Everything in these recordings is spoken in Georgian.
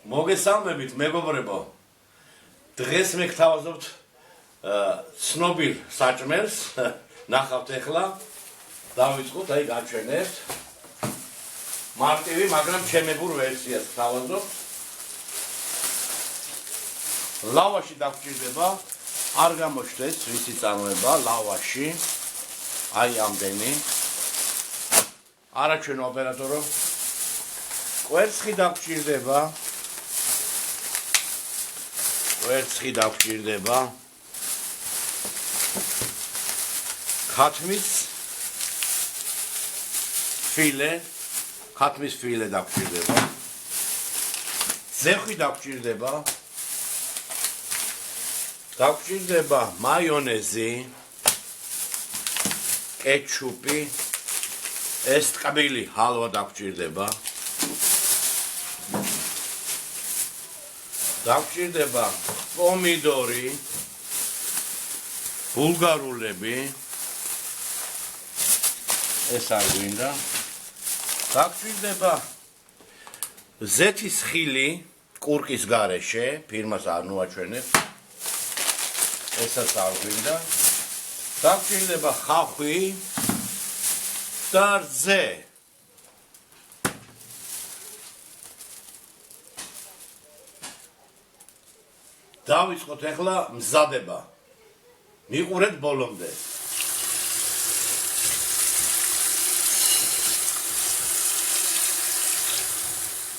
მოგესალმებით მეგობრებო. დღეს მე გთავაზობთ ცნობილ საჭმელს. ნახავთ ახლა. დავიწყოთ, აი გაჩვენებთ. მარტივი, მაგრამ ჩემებურ ვერსიას გთავაზობ. ლავაში დაგჭირდება, არ გამოჩნდეს ვისი წარმოება ლავაში. აი ამდენი. არაჩვენო ოპერატორო. კვერცხი დაგჭირდება. კვერცხი დაგჭირდება. ქათმის ფილე დაგჭირდება. ზეხვი დაგჭირდება. დაგჭირდება მაიონეზი, კეჩუპი, ეს ტკბილი ჰალვა დაგჭირდება. დაგჭირდება პომიდორი, ბულგარულები, ეს არ გვინდა. დაგჭირდება ზეთის ხილი კურკის გარეშე, ფირმას არ ნუაჩვენებ. ესაც არ გვინდა. დაგჭირდება ხახვი და რძე. დავიწყოთ ახლა მზადება. მიყურეთ ბოლომდე.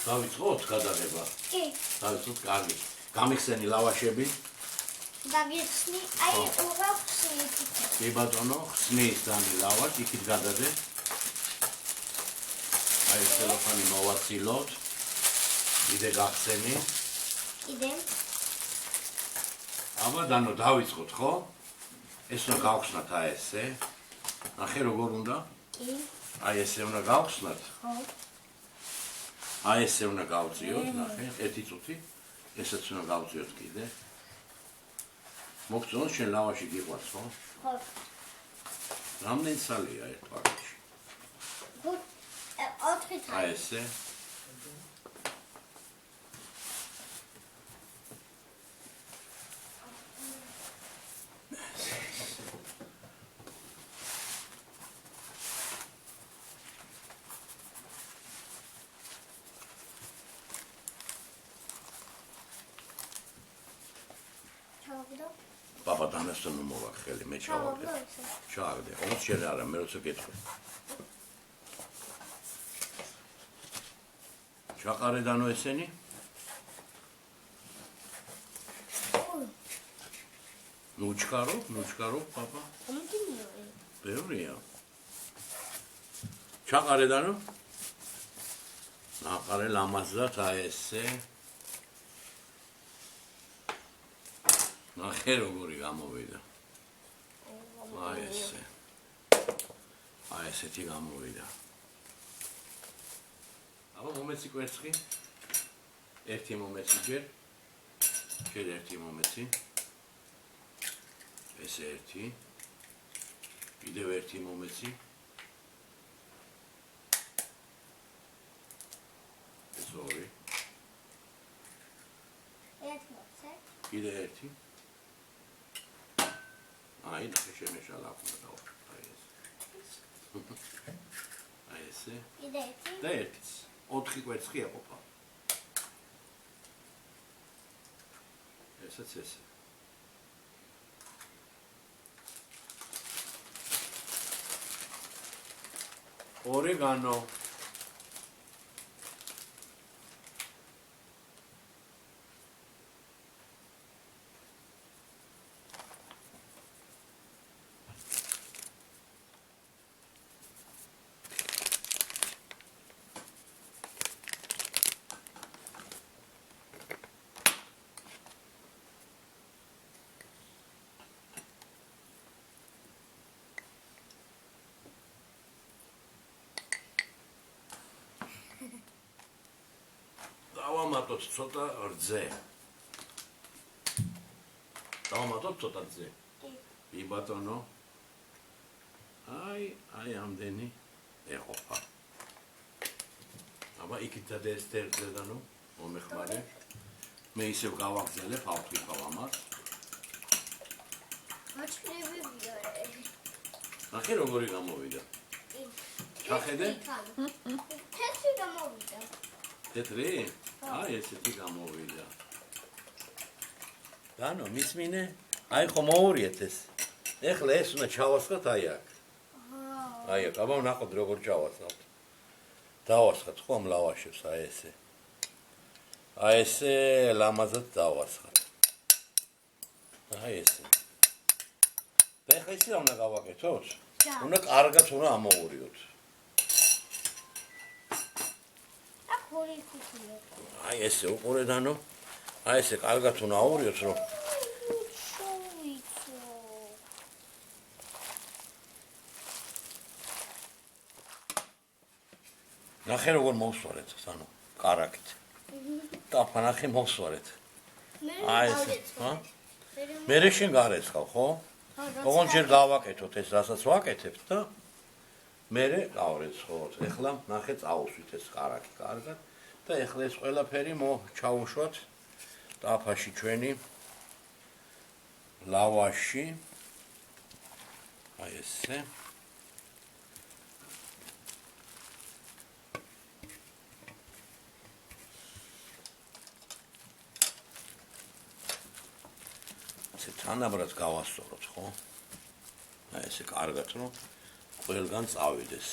დავიწყოთ გადაღება. კი. დავიწყოთ კარგი. გამიხსენი ლავაშები. დაგიხსნი, აი უღახსნი. კი ბატონო, ხსნის დანი ლავაშ, იქით გადადე. აი ტელეფონი მოვაცილოთ. იდე გახსენი. კიდე. აბა დანო დავიწყოთ, ხო? ეს უნდა გავხსნათ აი ესე. ნახე როგორ უნდა? კი. აი ესე უნდა გავხსნათ. ხო. აი ესე უნდა გავწიოთ, ნახე, ერთი წუთი. ესაც უნდა გავწიოთ კიდე. მოგწონს შენ ლავაში გიყვარს, ხო? ხო. რამდენი ცალია ერთ პაკეტში? 4 აი ესე. Papa danestun mowa xeli me çağırdı. Çağırdı. Onu şöyle ara, ben olsa getiririm. Çağırıdan o eseni? Nu çıkarop papa. Onu bilmiyorum. Böyle ya. Çağırıdan o? Naqare lamazda ta esse. ნახე როგორი გამოვიდა. აი ესე. აი ესეთი გამოვიდა. აბა მომეცი კვერცხი. ერთი მომეცი ჯერ. ჯერ ერთი მომეცი. ესე ერთი. კიდევ ერთი მომეცი. ეს ორი. ერთი მოხსე. კიდევ ერთი. აი ნახე შემეშალა ახლა დავხო აი ეს. აი ესე. კიდე ერთი. და ერთიც. 4 კვერცხი ეყოფა. ესაც ესე. ორეგანო. დავამატოთ ცოტა რძე. დავამატოთ ცოტა რძე. კი ბატონო. აი ამდენი ეყოფა. აბა იქით და ეს წერდა ნუ მომეხმარე. მე ისევ გავაგზელებ, ავთვიფავ ამას. მაჩქნებებია. ნახე როგორი გამოვიდა. ჩახედე? თეთრი გამოვიდა. თეთრი? აი ესეთი გამოვიდა. დანო, მისმინე? აი ხო მოურიეთ ეს. ეხლა ეს უნდა ჩავასხათ აი აქ. აი აქ, აბა ნახოთ როგორ ჩავასხათ. დავასხათ ხო ამ ლავაშებს აი ესე. აი ესე ლამაზად დავასხათ. აი ესე. და ეხლა ისე რა უნდა გავაკეთოთ? უნდა კარგად უნდა ამოურიოთ. აქ ორი ხუთია. აი ესე უყურე დანო. აი ესე კარგად უნდა აურიოთ რომ ნახე როგორ მოვსვარეთ, ანუ კარაკით. ტაფა ნახე მოვსვარეთ. აი ესე, ხა? მერე შენ გარეცხავ, ხო? ოღონდ ჯერ გავაკეთოთ ეს, რასაც ვაკეთებთ და მერე გავარეცხოთ. ეხლა ნახე წაუსვით ეს კარაკი კარგად და ეხლა ეს ყველაფერი ჩაუშვათ ტაფაში ჩვენი ლავაში. აი ესე. თანაბრად გავასწოროთ, ხო? აი ესე კარგად რომ ყველგან წავიდეს.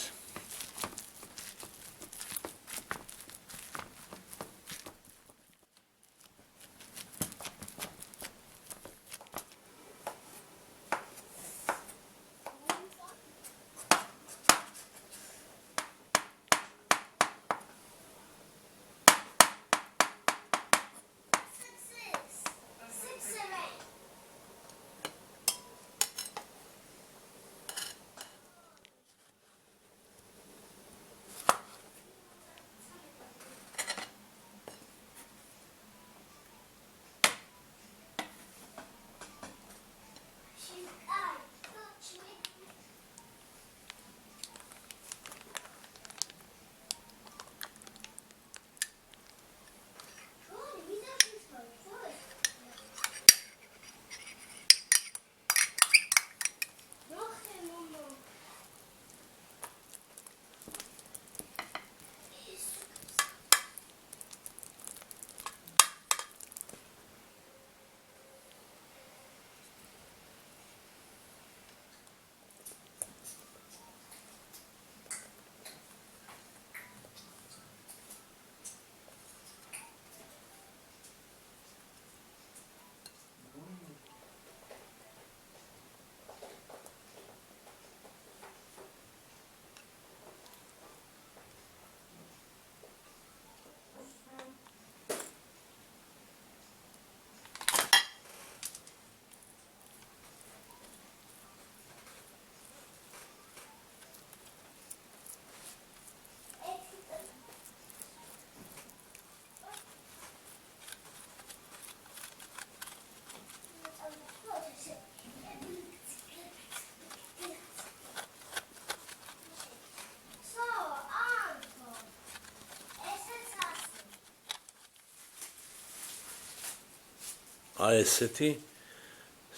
აი ესეთი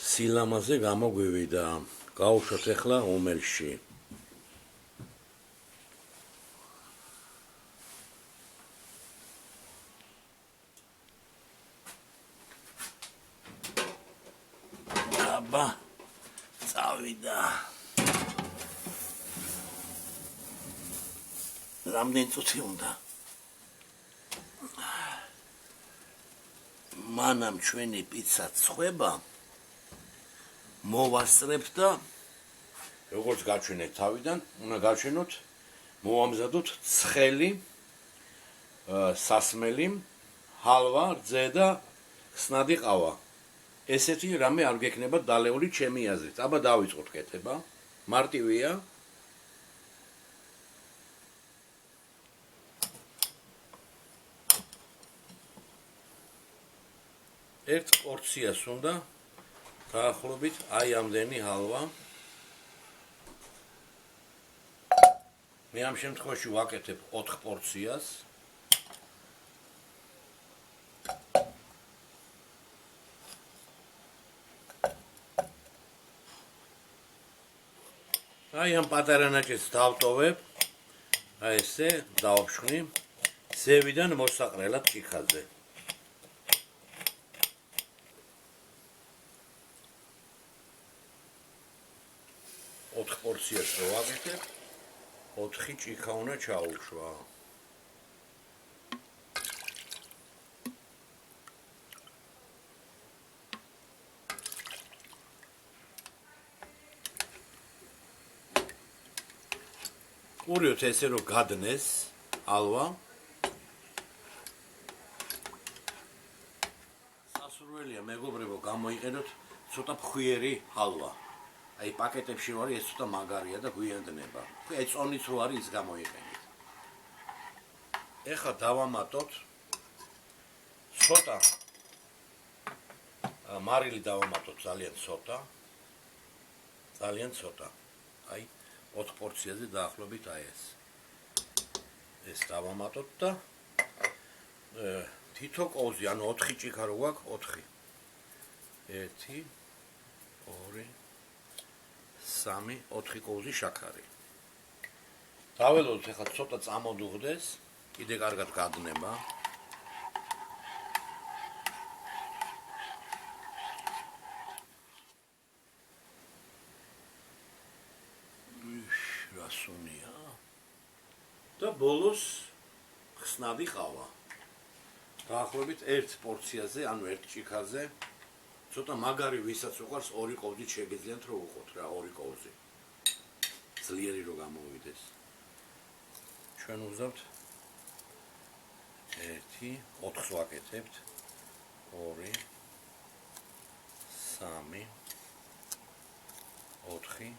სილამაზე გამოგვივიდა. გავუშვათ ახლა უმელში. აბა წავიდა. რამდენი წუთი უნდა? მანამ ჩვენი პიცა წხვება, მოვასწრებთ და როგორც გაჩვენეთ თავიდან, უნდა გაჩვენოთ, მოვამზადოთ ცხელი, სასმელი, ჰალვა, რძე და ხსნადი ყავა. ესეთი რამე არ გექნება დალეული ჩემი აზრით. აბა დავიწყოთ კეთება. მარტივია. ერთ პორციას უნდა დაახლოებით აი ამდენი ჰალვა. მე ამ შემთხვევაში ვაკეთებ 4 პორციას. აი ამ პატარა ნაჭეთს დავტოვებ. აი ესე დავშვნი. ზევიდან მოსაყრელად ჭიქაზე. 4 პორციას რო ვაკეთებ, 4 ჭიქა უნდა ჩაუშვა. ყურიოთ ესე რომ გადნეს ალვა. სასურველია მეგობრებო გამოიყენოთ ცოტა ფხვიერი ჰალვა. აი პაკეტებში რო არის ეს ცოტა მაგარია და გვიანდნება. აი წონიც რო არის ის გამოიყენეთ. ეხლა დავამატოთ ცოტა მარილი დავამატოთ ძალიან ცოტა. ძალიან ცოტა. აი 4 პორციაზე დაახლოებით აი ეს. ეს დავამატოთ და თითო კოვზი, ანუ 4 ჭიქა რო გვაქვს, 4. 1 2 3 4 კოვზი შაქარი. დაველოდოთ ახლა ცოტა წამოდუღდეს, კიდე კარგად გადნება. რასუნია. და ბოლოს ხსნადი ყავა. დაახლოებით 1 პორციაზე, ანუ 1 ჭიქაზე ცოტა მაგარი ვისაც უყვარს 2 კოვზით შეგეძლიათ რომ უყოთ რა 2 კოვზი. ძლიერი რო გამოვიდეს. ჩვენ უზავთ 1 4-ს ვაკეთებთ. 2 3 4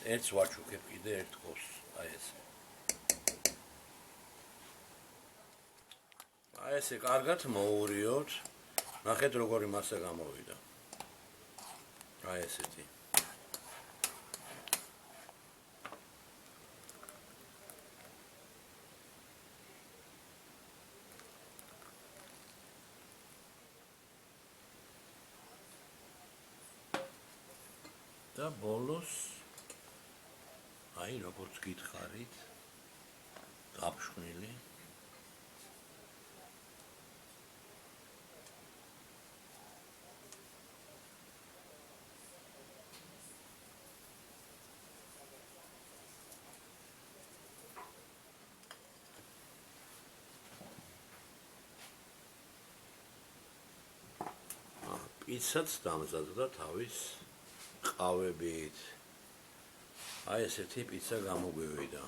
1-ს ვაჩუქებ კიდე 1 კოვს. აი ესე. აი ესე კარგად მოურიოთ. ნახეთ როგორი მასა გამოვიდა. აი ესეთი. და ბოლოს აი როგორც გითხარით გაფშვნილი პიცაც დამზადდა თავის ყავებით. აი ესეთი პიცა გამოგვივიდა.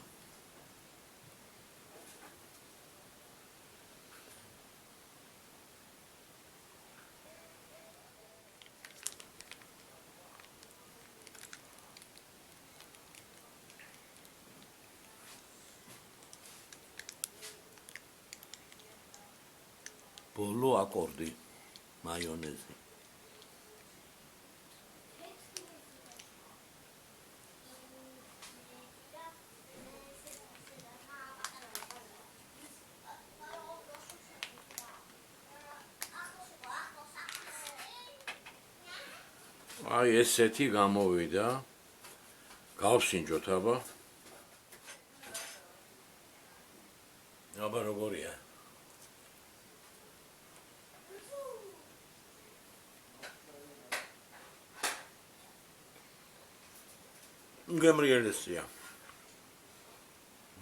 ბოლო აკორდი მაიონეზი. აი ესეთი გამოვიდა. გავსინჯოთ აბა. აბა როგორია? გემრიელია.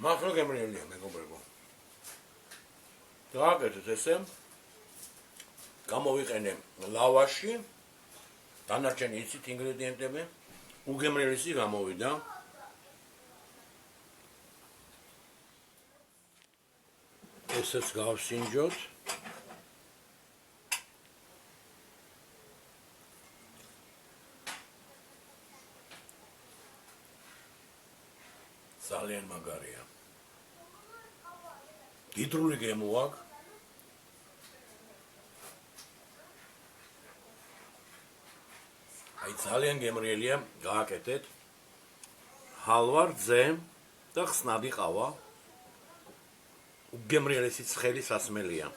მართლა გემრიელია მეგობრებო. დააკეთეთ ესე. გამოვიყენე ლავაში. დანარჩენი იცით ინგრედიენტები. უგემრიელესი გამოვიდა. ესეც გავსინჯოთ. ძალიან მაგარია. გიდრული გემო აქვს. აი ძალიან გემრიელია, გააკეთეთ. ჰალვა რძე და ხსნადი ყავა. უგემრიელესი ცხელი სასმელია.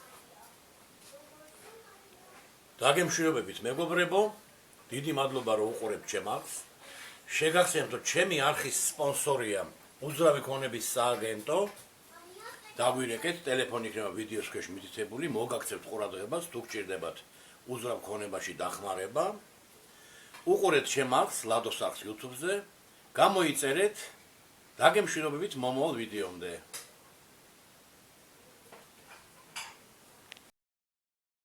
დაგემშვიდობებით მეგობრებო. დიდი მადლობა რომ უყურებთ ჩემს. შეგახსენებთ, რომ ჩემი არხის სპონსორია უძრავი ქონების სააგენტო. დაგვირეკეთ, ტელეფონი იქნება ვიდეოს ქვეშ მითითებული, მოგაქცევთ ყურადღებას, თუ გჭირდებათ უძრავ ქონებაში დახმარება. უყურეთ ჩემ არხს, ლადოს არხს YouTube-ზე, გამოიწერეთ, დაგემშვიდობებით მომავალ ვიდეომდე.